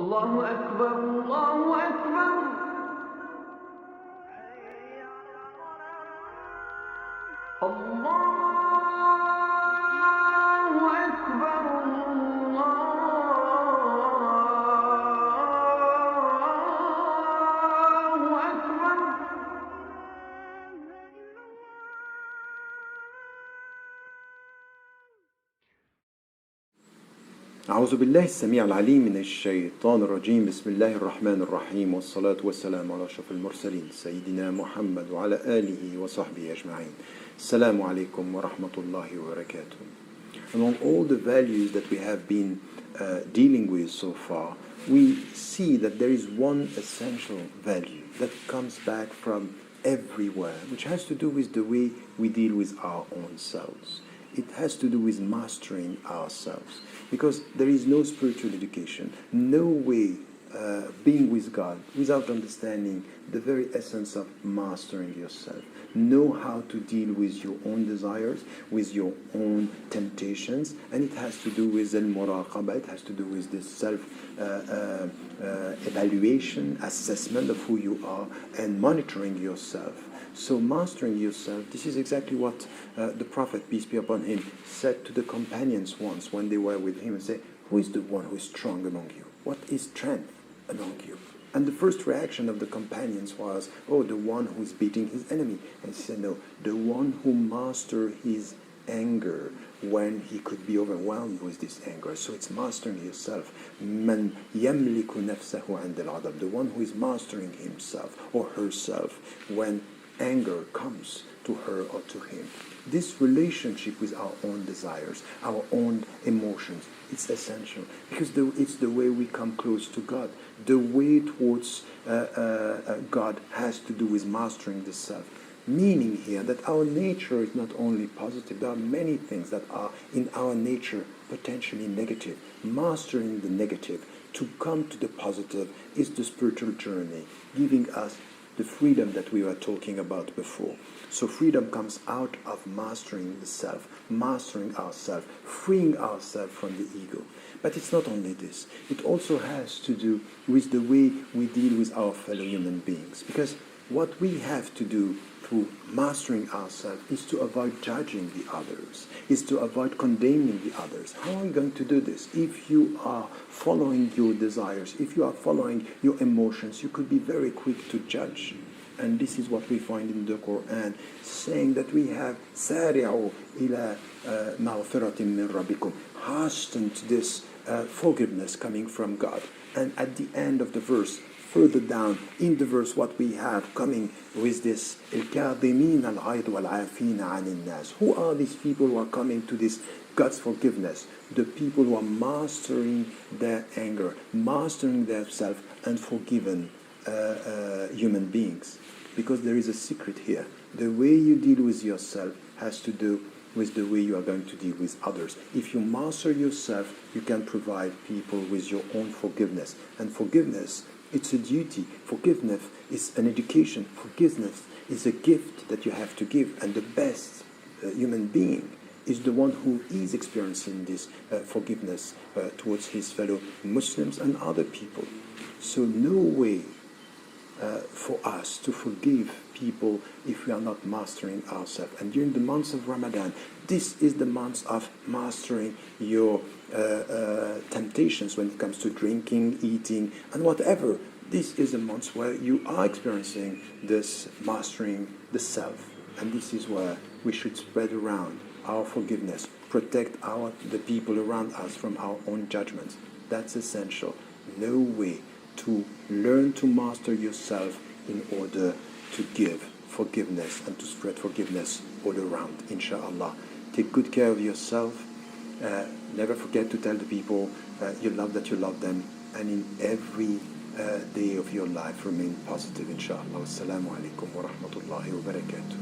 الله أكبر الله أكبر الله أكبر الله أكبر أعوذ بالله السميع العليم من الشيطان الرجيم. بسم الله الرحمن الرحيم، والصلاة والسلام على أشرف المرسلين سيدنا محمد وعلى آله وصحبه أجمعين. السلام عليكم ورحمة الله وبركاته. Among all the values that we have been dealing with so far, we see that there is one essential value that comes back from everywhere, which has to do with the way we deal with our own selves. It has to do with mastering ourselves, because there is no spiritual education, no way being with God without understanding the very essence of mastering yourself. Know how to deal with your own desires, with your own temptations, and it has to do with al-muraqabah, it has to do with this self-evaluation, assessment of who you are, and monitoring yourself. So mastering yourself, this is exactly what the Prophet, peace be upon him, said to the companions once when they were with him and said, who is the one who is strong among you? What is strength among you? And the first reaction of the companions was, oh, the one who is beating his enemy. And he said, no, the one who masters his anger when he could be overwhelmed with this anger. So it's mastering yourself. Man yamliku nafsahu 'inda al-'adab, the one who is mastering himself or herself when anger comes to her or to him. This relationship with our own desires, our own emotions, it's essential, because it's the way we come close to God. The way towards God has to do with mastering the self. Meaning here that our nature is not only positive, there are many things that are in our nature potentially negative. Mastering the negative to come to the positive is the spiritual journey, giving us the freedom that we were talking about before. So freedom comes out of mastering the self, mastering ourselves, freeing ourselves from the ego. But it's not only this. It also has to do with the way we deal with our fellow human beings. Because what we have to do through mastering ourselves is to avoid judging the others, is to avoid condemning the others. How are you going to do this? If you are following your desires, if you are following your emotions, you could be very quick to judge. And this is what we find in the Quran, saying that we have سَارِعُوا إِلَى مَغْفِرَةٍ مِّن رَبِّكُمْ, hasten to this forgiveness coming from God. And at the end of the verse, further down in the verse, what we have coming with this الْكَاظِمِينَ الْغَيْظَ وَالْعَافِينَ عَنِ النَّاسِ. Who are these people who are coming to this God's forgiveness? The people who are mastering their anger, mastering themselves, and forgiven human beings. Because there is a secret here. The way you deal with yourself has to do with the way you are going to deal with others. If you master yourself, you can provide people with your own forgiveness. And forgiveness, it's a duty. Forgiveness is an education. Forgiveness is a gift that you have to give. And the best human being is the one who is experiencing this forgiveness towards his fellow Muslims and other people. So no way for us to forgive people if we are not mastering ourselves. And during the months of Ramadan, this is the months of mastering your temptations when it comes to drinking, eating, and whatever. This is the months where you are experiencing this mastering the self. And this is where we should spread around our forgiveness, protect the people around us from our own judgments. That's essential. No way to learn to master yourself in order to give forgiveness and to spread forgiveness all around, inshallah. Take good care of yourself. Never forget to tell the people you love that you love them, and in every day of your life remain positive, inshallah. Wassalamu alaikum wa rahmatullahi wa barakatuh.